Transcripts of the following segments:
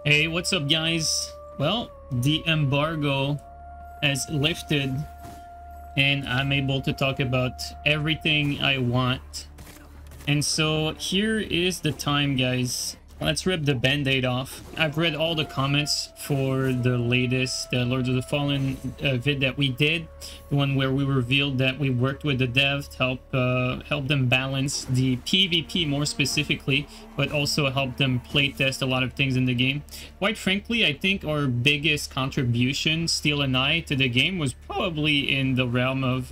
Hey, what's up guys? Well, the embargo has lifted and I'm able to talk about everything I want. And so here is the time, guys. Let's rip the band-aid off. I've read all the comments for the latest Lords of the Fallen vid that we did. The one where we revealed that we worked with the dev to help them balance the PvP more specifically, but also help them playtest a lot of things in the game. Quite frankly, I think our biggest contribution, Steel and I, to the game was probably in the realm of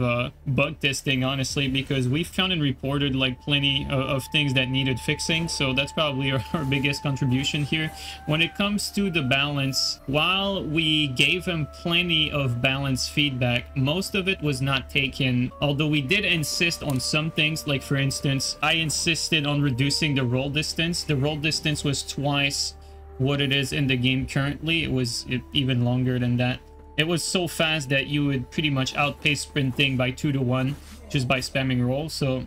bug testing, honestly, because we found and reported like plenty of things that needed fixing. So that's probably our biggest contribution here. When it comes to the balance, while we gave him plenty of balance feedback, most of it was not taken, although we did insist on some things. Like for instance, I insisted on reducing the roll distance. The roll distance was twice what it is in the game currently. It was even longer than that. It was so fast that you would pretty much outpace sprinting by 2 to 1 just by spamming roll. So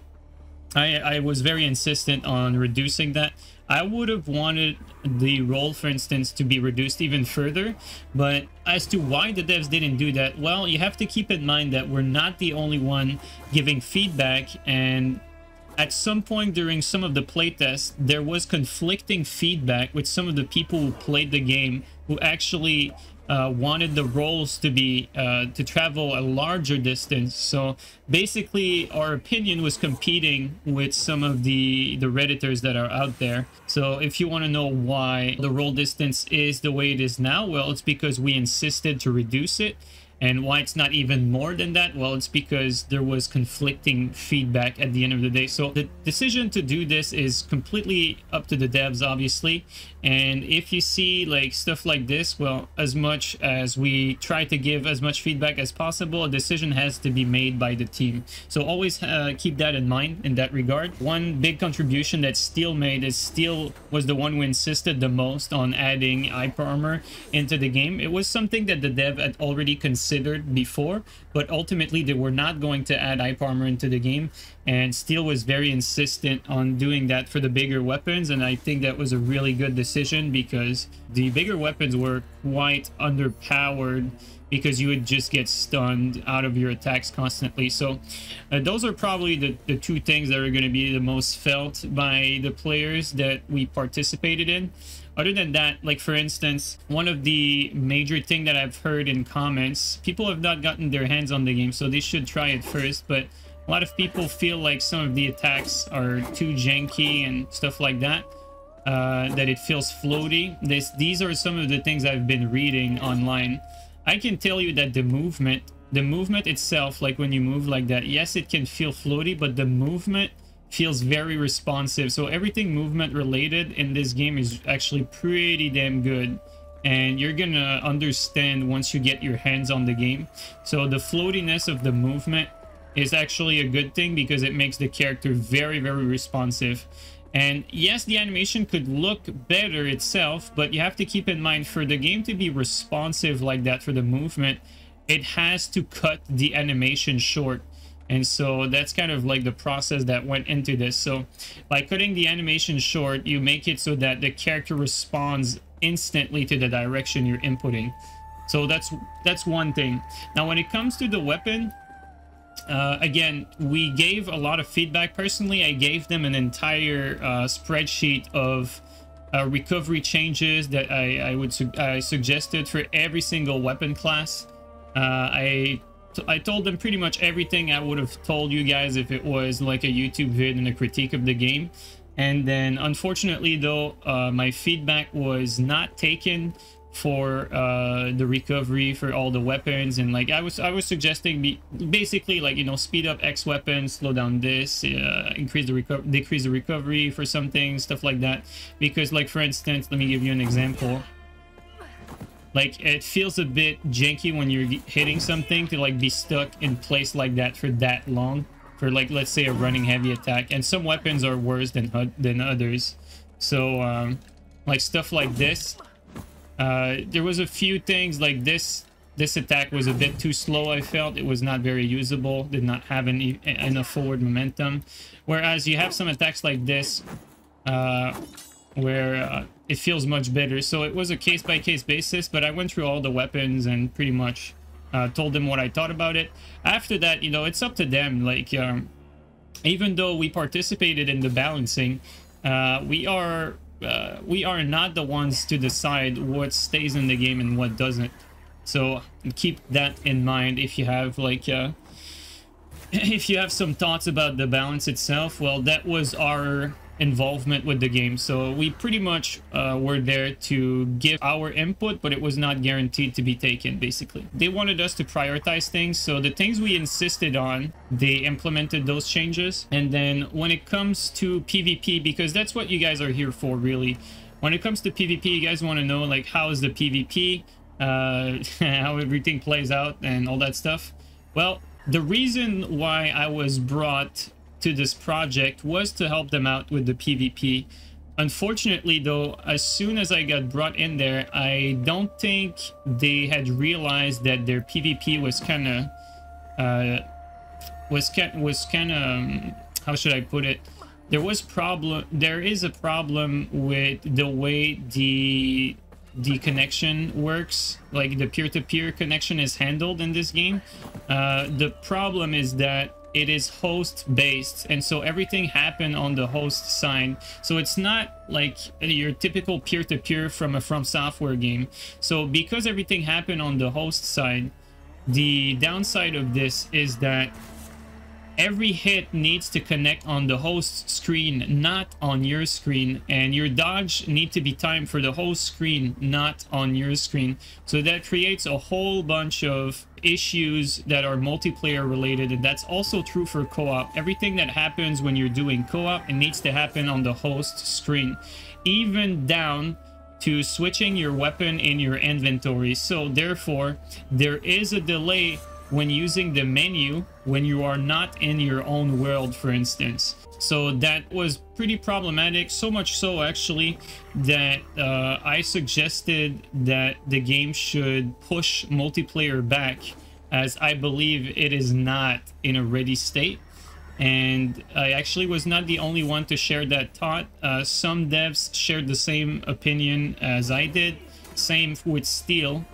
I was very insistent on reducing that. I would have wanted the roll, for instance, to be reduced even further. But as to why the devs didn't do that, well, you have to keep in mind that we're not the only one giving feedback. And at some point during some of the playtests, there was conflicting feedback with some of the people who played the game, who actually wanted the rolls to be to travel a larger distance. So basically our opinion was competing with some of the redditors that are out there. So if you want to know why the roll distance is the way it is now, well, it's because we insisted to reduce it. And why it's not even more than that, well, it's because there was conflicting feedback at the end of the day. So the decision to do this is completely up to the devs, obviously. And if you see like stuff like this, well, as much as we try to give as much feedback as possible, a decision has to be made by the team. So always keep that in mind in that regard. One big contribution that Steel made is Steel was the one who insisted the most on adding hyper armor into the game. It was something that the dev had already considered before, but ultimately they were not going to add hyper armor into the game, and Steel was very insistent on doing that for the bigger weapons. And I think that was a really good decision, because the bigger weapons were quite underpowered because you would just get stunned out of your attacks constantly. So those are probably the two things that are going to be the most felt by the players that we participated in. Other than that, like for instance, one of the major thing that I've heard in comments, people have not gotten their hands on the game, so they should try it first. But a lot of people feel like some of the attacks are too janky and stuff like that, that it feels floaty. These are some of the things I've been reading online. I can tell you that the movement itself, like when you move like that, yes, it can feel floaty, but the movement feels very responsive. So everything movement related in this game is actually pretty damn good, and you're gonna understand once you get your hands on the game. So the floatiness of the movement is actually a good thing, because it makes the character very, very responsive. And yes, the animation could look better itself, but you have to keep in mind, for the game to be responsive like that for the movement, it has to cut the animation short. And so that's kind of like the process that went into this. So by cutting the animation short, you make it so that the character responds instantly to the direction you're inputting. So that's one thing. Now, when it comes to the weapon, again, we gave a lot of feedback. Personally, I gave them an entire spreadsheet of recovery changes that I suggested for every single weapon class. I told them pretty much everything I would have told you guys if it was like a YouTube vid and a critique of the game. And then unfortunately though, my feedback was not taken for the recovery for all the weapons. And like I was suggesting basically, like, you know, speed up X weapons, slow down this, decrease the recovery for some things, stuff like that. Because like for instance, let me give you an example. Like, it feels a bit janky when you're hitting something to like be stuck in place like that for that long, for like, let's say, a running heavy attack. And some weapons are worse than others. So like stuff like this, there was a few things like this attack was a bit too slow. I felt it was not very usable, did not have enough forward momentum. Whereas you have some attacks like this where it feels much better. So it was a case-by-case basis, but I went through all the weapons and pretty much told them what I thought about it. After that, you know, it's up to them. Like, even though we participated in the balancing, we are not the ones to decide what stays in the game and what doesn't. So keep that in mind if you have like if you have some thoughts about the balance itself. Well, that was our involvement with the game, so we pretty much were there to give our input, but it was not guaranteed to be taken. Basically, they wanted us to prioritize things, so the things we insisted on, they implemented those changes. And then when it comes to PvP, because that's what you guys are here for, really, when it comes to PvP, you guys want to know like how is the PvP, how everything plays out and all that stuff. Well, the reason why I was brought to this project was to help them out with the PvP. Unfortunately, though, as soon as I got brought in there, I don't think they had realized that their PvP was kind of how should I put it? There is a problem with the way the connection works, like the peer-to-peer connection is handled in this game. The problem is that it is host based, and so everything happened on the host side, so it's not like your typical peer-to-peer from a From Software game. So because everything happened on the host side, the downside of this is that every hit needs to connect on the host screen, not on your screen, and your dodge need to be timed for the host screen, not on your screen. So that creates a whole bunch of issues that are multiplayer related, and that's also true for co-op. Everything that happens when you're doing co-op, it needs to happen on the host screen, even down to switching your weapon in your inventory. So therefore, there is a delay when using the menu when you are not in your own world, for instance. So that was pretty problematic, so much so actually that I suggested that the game should push multiplayer back, as I believe it is not in a ready state. And I actually was not the only one to share that thought. Some devs shared the same opinion as I did, same with Steel.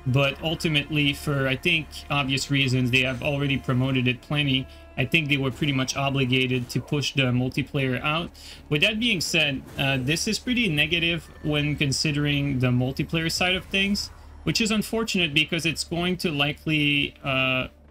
But ultimately, for I think obvious reasons, they have already promoted it plenty. I think they were pretty much obligated to push the multiplayer out. With that being said, this is pretty negative when considering the multiplayer side of things, which is unfortunate because it's going to likely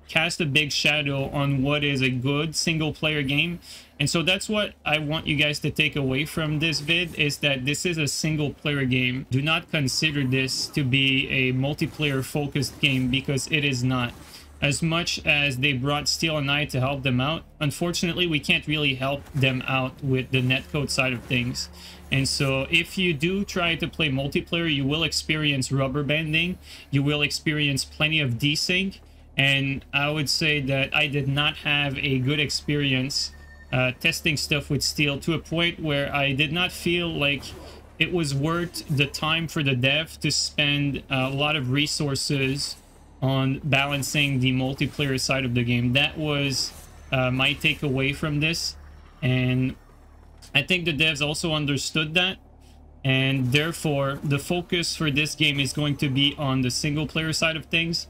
cast a big shadow on what is a good single player game. And so that's what I want you guys to take away from this vid, is that this is a single player game. Do not consider this to be a multiplayer focused game, because it is not. As much as they brought Steel and I to help them out, unfortunately we can't really help them out with the netcode side of things. And so if you do try to play multiplayer, you will experience rubber banding, you will experience plenty of desync, and I would say that I did not have a good experience testing stuff with Steel, to a point where I did not feel like it was worth the time for the dev to spend a lot of resources on balancing the multiplayer side of the game. That was my takeaway from this, and I think the devs also understood that, and therefore the focus for this game is going to be on the single player side of things.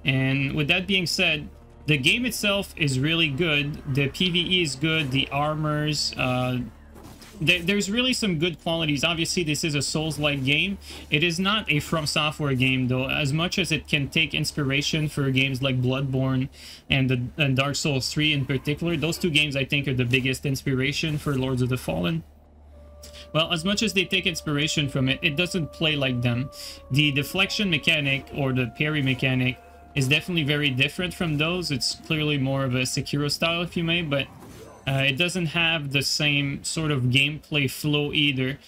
And with that being said, the game itself is really good. The PvE is good. The armors, there's really some good qualities. Obviously, this is a Souls-like game. It is not a From Software game, though, as much as it can take inspiration for games like Bloodborne and Dark Souls 3 in particular. Those two games, I think, are the biggest inspiration for Lords of the Fallen. Well, as much as they take inspiration from it, it doesn't play like them. The deflection mechanic, or the parry mechanic, is definitely very different from those. It's clearly more of a Sekiro style, if you may, but it doesn't have the same sort of gameplay flow either.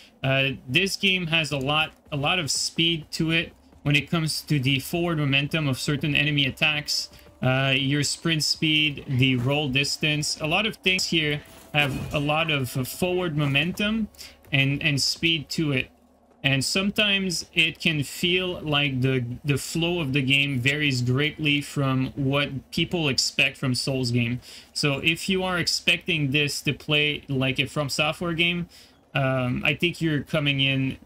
This game has a lot of speed to it when it comes to the forward momentum of certain enemy attacks, your sprint speed, the roll distance. A lot of things here have a lot of forward momentum and speed to it. And sometimes it can feel like the flow of the game varies greatly from what people expect from Souls game. So if you are expecting this to play like a From Software game, I think you're coming in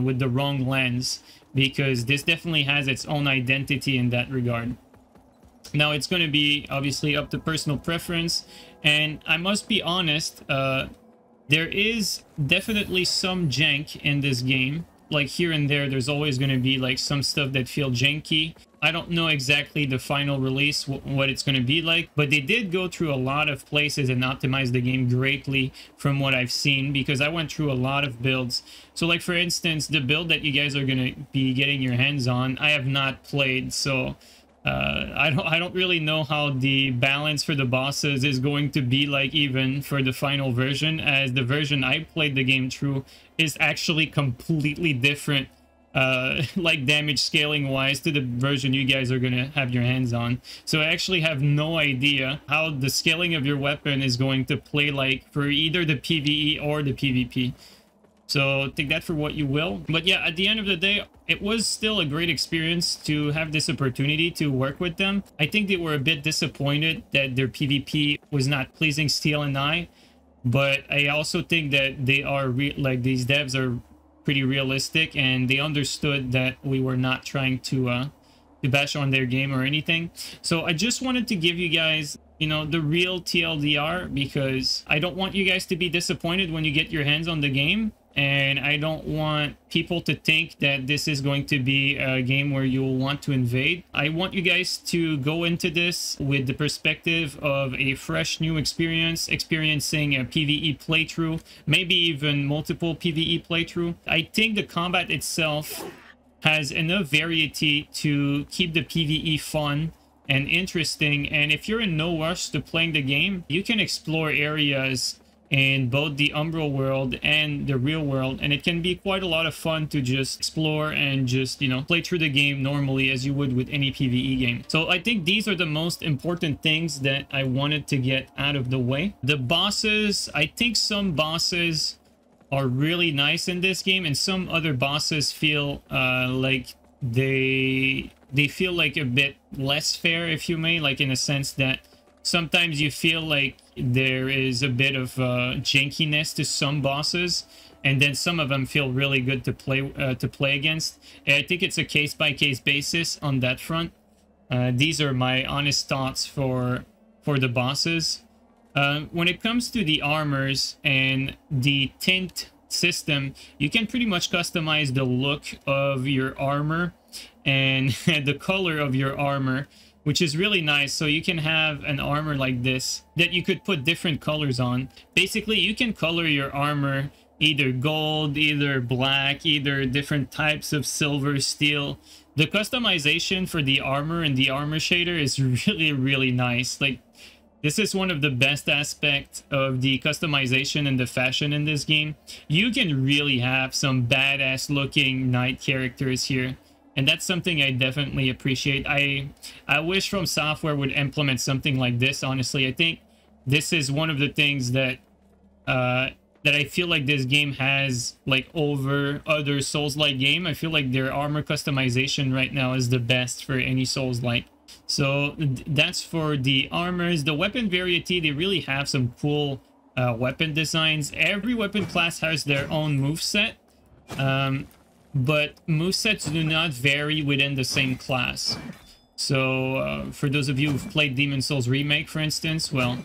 with the wrong lens, because this definitely has its own identity in that regard. Now, it's going to be obviously up to personal preference, and I must be honest, there is definitely some jank in this game. Like here and there, there's always going to be like some stuff that feel janky. I don't know exactly the final release, what it's going to be like, but they did go through a lot of places and optimize the game greatly from what I've seen, because I went through a lot of builds. So like, for instance, the build that you guys are going to be getting your hands on, I have not played, so I don't really know how the balance for the bosses is going to be like, even for the final version, as the version I played the game through is actually completely different, like damage scaling wise, to the version you guys are gonna have your hands on. So I actually have no idea how the scaling of your weapon is going to play like for either the PvE or the PvP. So take that for what you will. But yeah, at the end of the day, it was still a great experience to have this opportunity to work with them. I think they were a bit disappointed that their PvP was not pleasing Steel and I, but I also think that they are like, these devs are pretty realistic, and they understood that we were not trying to bash on their game or anything. So I just wanted to give you guys, you know, the real TLDR, because I don't want you guys to be disappointed when you get your hands on the game. And I don't want people to think that this is going to be a game where you'll want to invade. I want you guys to go into this with the perspective of a fresh new experience, experiencing a PvE playthrough, maybe even multiple PvE playthrough. I think the combat itself has enough variety to keep the PvE fun and interesting. And if you're in no rush to playing the game, you can explore areas in both the Umbral world and the real world, and it can be quite a lot of fun to just explore and just, you know, play through the game normally as you would with any PvE game. So I think these are the most important things that I wanted to get out of the way. The bosses, I think some bosses are really nice in this game, and some other bosses feel like they feel like a bit less fair, if you may, like in a sense that sometimes you feel like there is a bit of jankiness to some bosses, and then some of them feel really good to play against. And I think it's a case-by-case basis on that front. These are my honest thoughts for the bosses. When it comes to the armors and the tint system, you can pretty much customize the look of your armor and the color of your armor, which is really nice. So you can have an armor like this that you could put different colors on. Basically, you can color your armor either gold, either black, either different types of silver, steel. The customization for the armor and the armor shader is really, really nice. Like, this is one of the best aspects of the customization and the fashion in this game. You can really have some badass looking knight characters here, and that's something I definitely appreciate. I wish From Software would implement something like this, honestly. I think this is one of the things that that I feel like this game has, like, over other Souls-like game. I feel like their armor customization right now is the best for any Souls-like. So that's for the armors. The weapon variety, they really have some cool weapon designs. Every weapon class has their own moveset. But movesets do not vary within the same class. So for those of you who've played Demon Souls Remake, for instance, well,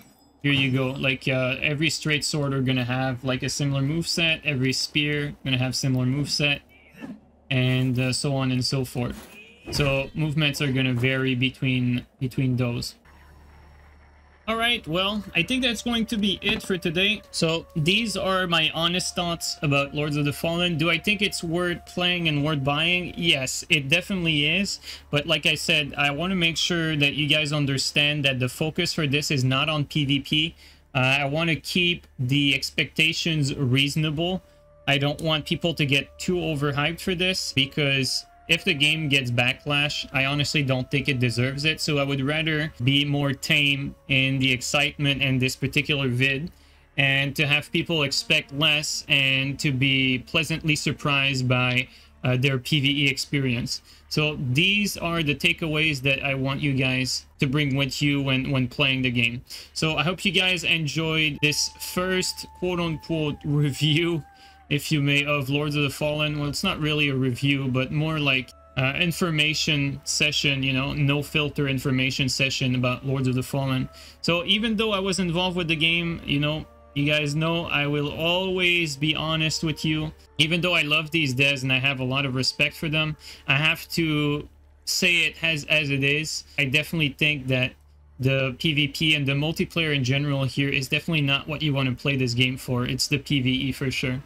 here you go. Like every straight sword are gonna have like a similar moveset. Every spear gonna have similar moveset, and so on and so forth. So movements are gonna vary between those. Alright, well, I think that's going to be it for today. So these are my honest thoughts about Lords of the Fallen. Do I think it's worth playing and worth buying? Yes, it definitely is. But like I said, I want to make sure that you guys understand that the focus for this is not on PvP. I want to keep the expectations reasonable. I don't want people to get too overhyped for this, because if the game gets backlash, I honestly don't think it deserves it. So I would rather be more tame in the excitement in this particular vid, and to have people expect less and to be pleasantly surprised by their PvE experience. So these are the takeaways that I want you guys to bring with you when playing the game. So I hope you guys enjoyed this first quote-unquote review, if you may, of Lords of the Fallen. Well, it's not really a review, but more like information session, you know, no filter information session about Lords of the Fallen. So even though I was involved with the game, you know, you guys know I will always be honest with you. Even though I love these devs and I have a lot of respect for them, I have to say it as it is. I definitely think that the PvP and the multiplayer in general here is definitely not what you want to play this game for. It's the PvE for sure.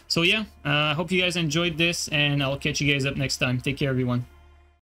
So yeah, I hope you guys enjoyed this, and I'll catch you guys up next time. Take care, everyone.